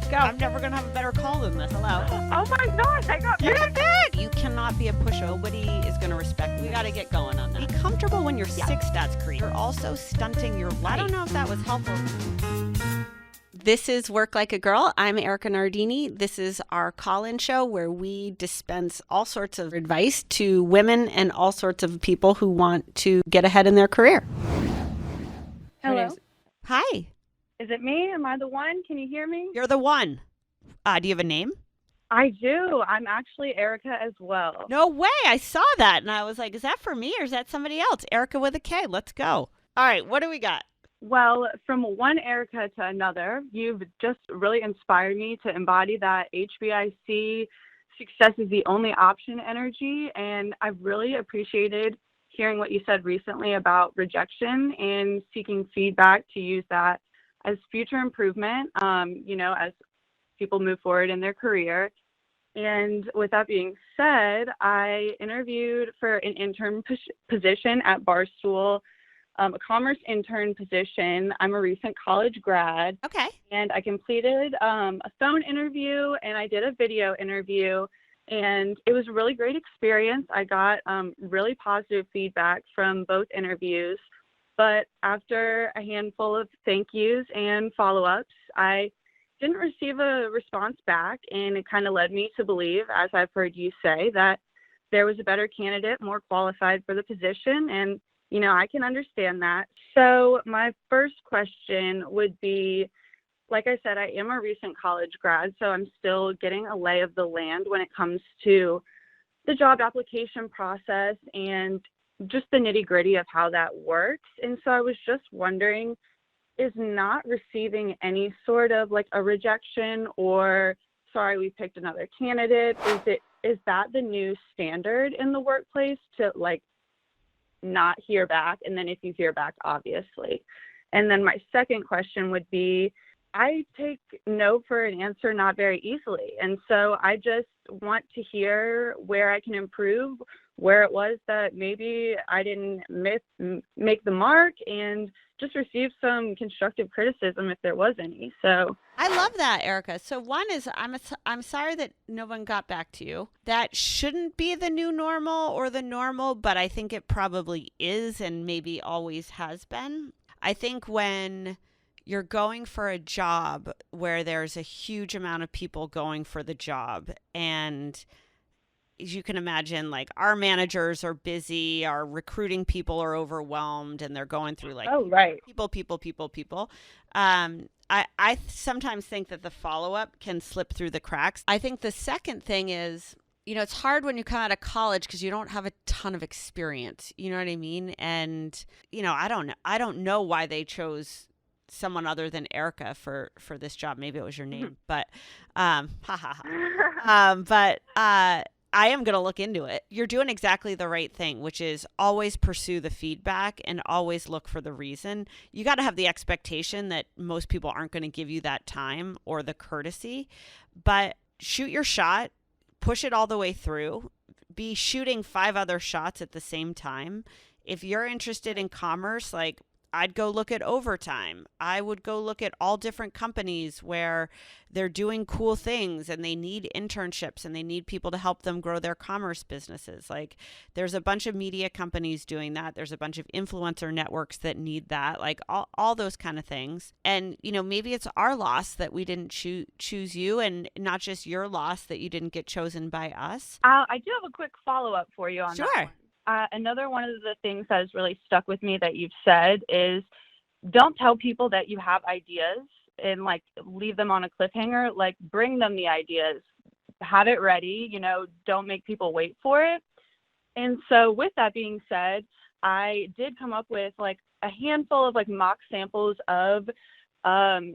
go. I'm never going to have a better call than this. Hello. Oh my gosh, I got You got back. You cannot be a pushover. Nobody is going to respect you. We got to get going on that. Be comfortable when you're sick, stats creep. You're also stunting your life. I don't know if that was helpful. This is Work Like a Girl. I'm Erika Nardini. This is our call-in show where we dispense all sorts of advice to women and all sorts of people who want to get ahead in their career. Hello. Hi. Is it me? Am I the one? Can you hear me? You're the one. Do you have a name? I do. I'm actually Erika as well. No way. I saw that and I was like, is that for me or is that somebody else? Erika with a K. Let's go. All right. What do we got? Well, from one Erika to another, you've just really inspired me to embody that HBIC success is the only option energy. And I've really appreciated hearing what you said recently about rejection and seeking feedback to use that as future improvement, as people move forward in their career. And with that being said, I interviewed for an intern position at Barstool, a commerce intern position. I'm a recent college grad. Okay. And I completed a phone interview and I did a video interview. And it was a really great experience. I got really positive feedback from both interviews. But after a handful of thank yous and follow-ups, I didn't receive a response back. And it kind of led me to believe, as I've heard you say, that there was a better candidate, more qualified for the position. And I can understand that. So my first question would be, like I said, I am a recent college grad, so I'm still getting a lay of the land when it comes to the job application process and just the nitty-gritty of how that works. And so I was just wondering, is not receiving any sort of like a rejection or, sorry, we picked another candidate, is that the new standard in the workplace to like not hear back, and then if you hear back, obviously. And then my second question would be, I take no for an answer not very easily, and so I just want to hear where I can improve, where it was that maybe I didn't make the mark, and just receive some constructive criticism if there was any. So I love that, Erika. So one is I'm sorry that no one got back to you. That shouldn't be the new normal or the normal, but I think it probably is and maybe always has been. I think when you're going for a job where there's a huge amount of people going for the job, and as you can imagine, like our managers are busy, our recruiting people are overwhelmed, and they're going through like people. I sometimes think that the follow-up can slip through the cracks. I think the second thing is, it's hard when you come out of college because you don't have a ton of experience. You know what I mean? And, I don't know why they chose someone other than Erika for this job. Maybe it was your name, but, I am going to look into it. You're doing exactly the right thing, which is always pursue the feedback and always look for the reason. You got to have the expectation that most people aren't going to give you that time or the courtesy, but shoot your shot, push it all the way through, be shooting 5 other shots at the same time. If you're interested in commerce, like I'd go look at overtime. I would go look at all different companies where they're doing cool things and they need internships and they need people to help them grow their commerce businesses. Like there's a bunch of media companies doing that. There's a bunch of influencer networks that need that, like all those kind of things. And, maybe it's our loss that we didn't choose you, and not just your loss that you didn't get chosen by us. I do have a quick follow-up for you on that one. Sure. Another one of the things that has really stuck with me that you've said is don't tell people that you have ideas and like leave them on a cliffhanger. Like bring them the ideas, have it ready, don't make people wait for it. And so with that being said, I did come up with like a handful of like mock samples of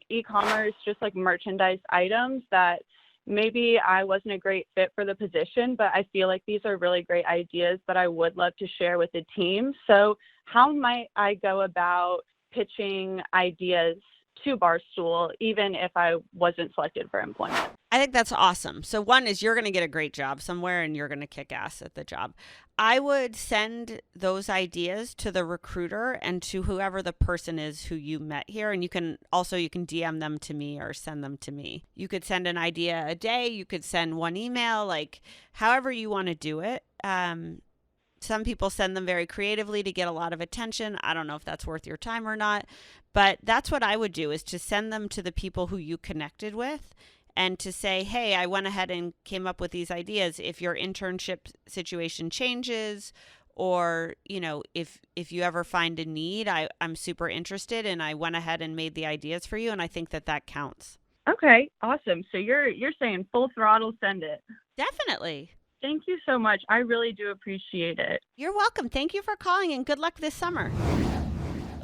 e-commerce, just like merchandise items that maybe I wasn't a great fit for the position, but I feel like these are really great ideas that I would love to share with the team. So how might I go about pitching ideas to Barstool, even if I wasn't selected for employment. I think that's awesome. So one is you're going to get a great job somewhere and you're going to kick ass at the job. I would send those ideas to the recruiter and to whoever the person is who you met here, and you can DM them to me or send them to me. You could send an idea a day, you could send one email, like however you want to do it. Some people send them very creatively to get a lot of attention. I don't know if that's worth your time or not, but that's what I would do, is to send them to the people who you connected with and to say, hey, I went ahead and came up with these ideas. If your internship situation changes, or, if you ever find a need, I'm super interested, and I went ahead and made the ideas for you. And I think that counts. Okay, awesome. So you're saying full throttle, send it. Definitely. Thank you so much. I really do appreciate it. You're welcome. Thank you for calling, and good luck this summer.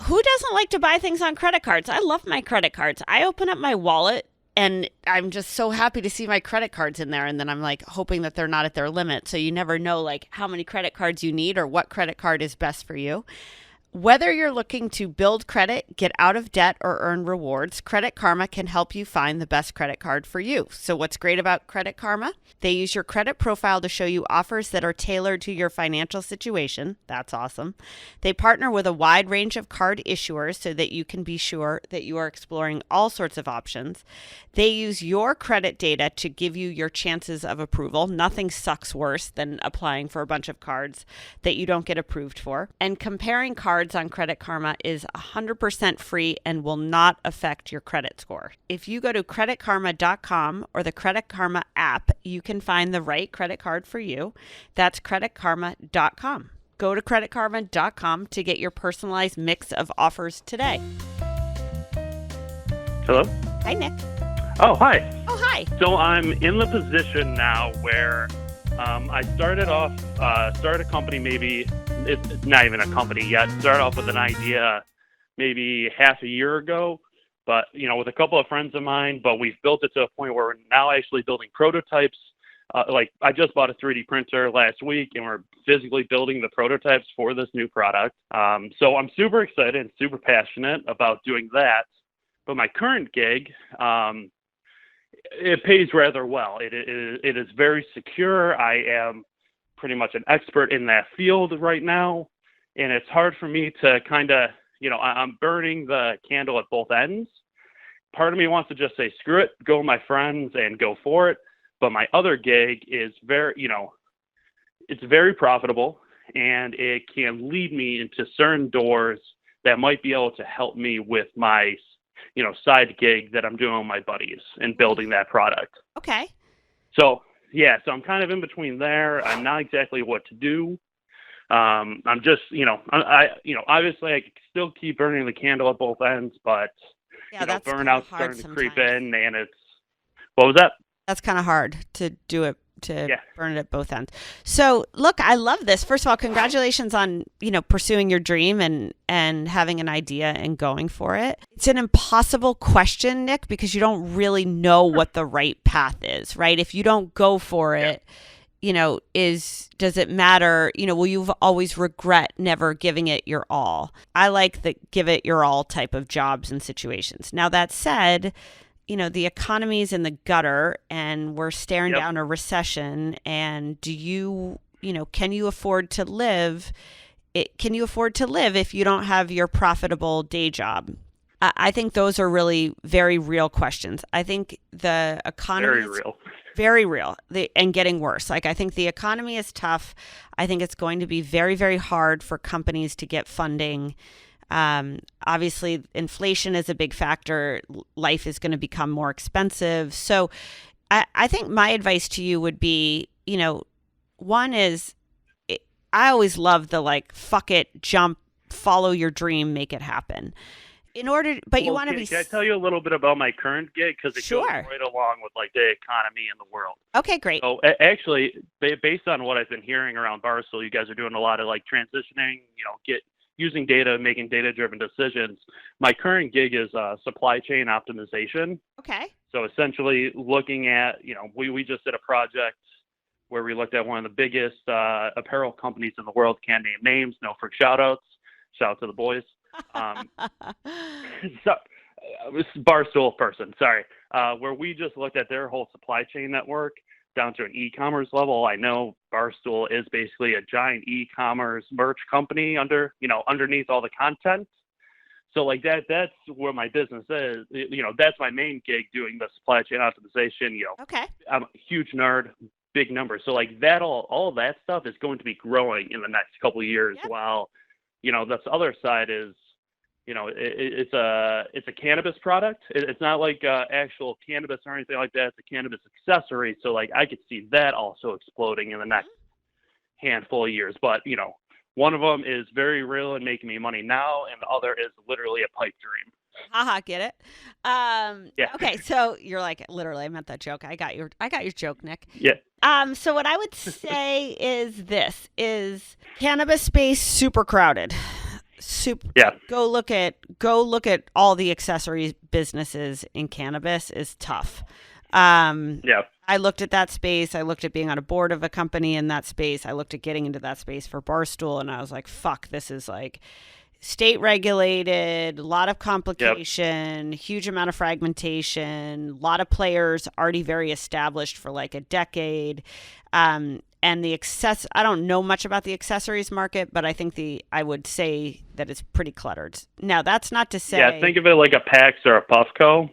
Who doesn't like to buy things on credit cards? I love my credit cards. I open up my wallet and I'm just so happy to see my credit cards in there. And then I'm like hoping that they're not at their limit. So you never know like how many credit cards you need or what credit card is best for you. Whether you're looking to build credit, get out of debt, or earn rewards, Credit Karma can help you find the best credit card for you. So what's great about Credit Karma? They use your credit profile to show you offers that are tailored to your financial situation. That's awesome. They partner with a wide range of card issuers so that you can be sure that you are exploring all sorts of options. They use your credit data to give you your chances of approval. Nothing sucks worse than applying for a bunch of cards that you don't get approved for. And comparing cards on Credit Karma is 100% free and will not affect your credit score. If you go to creditkarma.com or the Credit Karma app, you can find the right credit card for you. That's creditkarma.com. Go to creditkarma.com to get your personalized mix of offers today. Hello? Hi, Nick. Oh, hi. Oh, hi. So I'm in the position now where I started a company, maybe it's not even a company yet. Started off with an idea maybe half a year ago, but with a couple of friends of mine. But we've built it to a point where we're now actually building prototypes. Like I just bought a 3D printer last week, and we're physically building the prototypes for this new product. So I'm super excited and super passionate about doing that. But my current gig, it pays rather well. It is very secure. I am pretty much an expert in that field right now, and it's hard for me to kind of, I'm burning the candle at both ends. Part of me wants to just say, screw it, go with my friends and go for it. But my other gig is very, it's very profitable, and it can lead me into certain doors that might be able to help me with my side gig that I'm doing with my buddies and building that product. Okay. So I'm kind of in between there. I'm not exactly what to do. I'm just, obviously I still keep burning the candle at both ends, but that's burnout's starting to sometimes creep in, and what was that? That's kind of hard to do it, burn it at both ends. So look, I love this. First of all, congratulations on, pursuing your dream and having an idea and going for it. It's an impossible question, Nick, because you don't really know what the right path is, right? If you don't go for it, does it matter? Will you always regret never giving it your all? I like the give it your all type of jobs and situations. Now, that said, the economy's in the gutter and we're staring down a recession. And can you afford to live? Can you afford to live if you don't have your profitable day job? I think those are really very real questions. I think the economy is very real and getting worse. Like, I think the economy is tough. I think it's going to be very, very hard for companies to get funding. Obviously, inflation is a big factor. Life is going to become more expensive. So I think my advice to you would be, one is, I always love the fuck it, jump, follow your dream, make it happen. You want to be. Can I tell you a little bit about my current gig? Because it goes right along with the economy in the world. Okay, great. So actually, based on what I've been hearing around Barstool, you guys are doing a lot of transitioning, using data, making data-driven decisions. My current gig is supply chain optimization. Okay. So essentially looking at, we just did a project where we looked at one of the biggest apparel companies in the world. Can't name names, no for shout-outs. Shout out to the boys. So Barstool person, sorry, where we just looked at their whole supply chain network down to an e-commerce level. I know Barstool is basically a giant e-commerce merch company underneath all the content. So like that's where my business is. That's my main gig, doing the supply chain optimization. Okay. I'm a huge nerd, big numbers. So like that, all that stuff is going to be growing in the next couple of years. Yep. While, this other side is, it's a cannabis product. It's not like actual cannabis or anything like that. It's a cannabis accessory. So like I could see that also exploding in the next handful of years. But one of them is very real and making me money now, and the other is literally a pipe dream. Haha, get it? Yeah. Okay, so you're like, literally, I meant that joke. I got your joke, Nick. Yeah. So what I would say is cannabis space super crowded. Yeah. Go look at all the accessories businesses in cannabis is tough. Yeah. I looked at that space. I looked at being on a board of a company in that space. I looked at getting into that space for Barstool, and I was like, fuck, this is like state regulated, a lot of complication, huge amount of fragmentation, a lot of players already very established for like a decade. And I don't know much about the accessories market, but I think I would say that it's pretty cluttered. Now, that's not to say. Yeah, think of it like a PAX or a Puffco.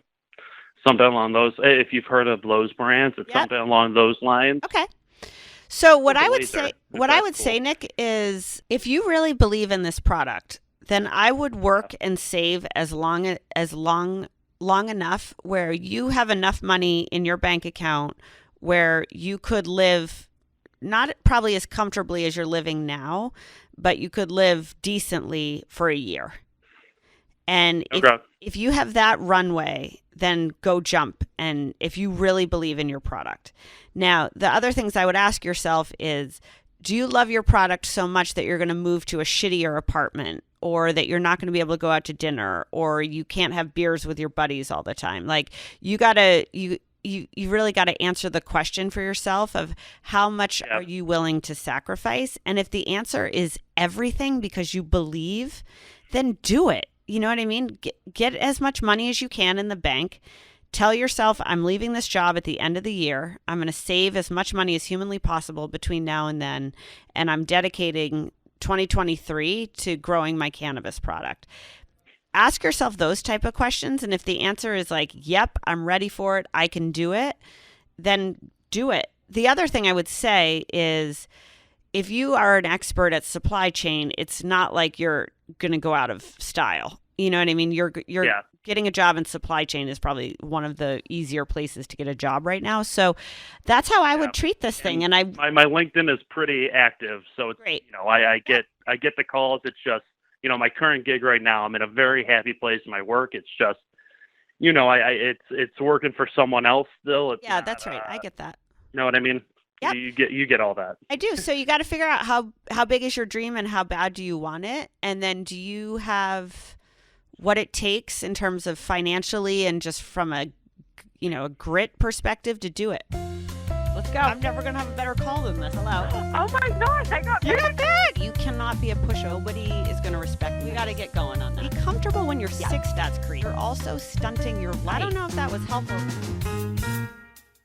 Something along those, if you've heard of those brands, it's something along those lines. Okay. So what I would say, Nick, is if you really believe in this product, then I would work and save as long enough where you have enough money in your bank account where you could live not probably as comfortably as you're living now, but you could live decently for a year. And if you have that runway, then go jump. And if you really believe in your product. Now, the other things I would ask yourself is, do you love your product so much that you're going to move to a shittier apartment, or that you're not going to be able to go out to dinner, or you can't have beers with your buddies all the time? Like you really got to answer the question for yourself of how much are you willing to sacrifice? And if the answer is everything because you believe, then do it. You know what I mean? Get as much money as you can in the bank. Tell yourself, I'm leaving this job at the end of the year. I'm going to save as much money as humanly possible between now and then. And I'm dedicating 2023 to growing my cannabis product. Ask yourself those type of questions. And if the answer is like, yep, I'm ready for it, I can do it, then do it. The other thing I would say is, if you are an expert at supply chain, it's not like you're going to go out of style. You know what I mean? You're getting a job in supply chain is probably one of the easier places to get a job right now. So that's how I would treat this thing. And my LinkedIn is pretty active, so it's great. I get the calls. It's just my current gig right now, I'm in a very happy place in my work. It's just it's working for someone else still. It's that's right. I get that. You know what I mean? Yep. You get all that. I do. So you got to figure out how big is your dream and how bad do you want it? And then do you have what it takes in terms of financially and just from a grit perspective to do it? Let's go. I'm never going to have a better call than this. Hello. Oh my gosh, I got You're not big. You cannot be a pushover. Nobody is going to respect you. We got to get going on that. Be comfortable when you're sick, stats creep. You're also stunting your life. I don't know if that was helpful.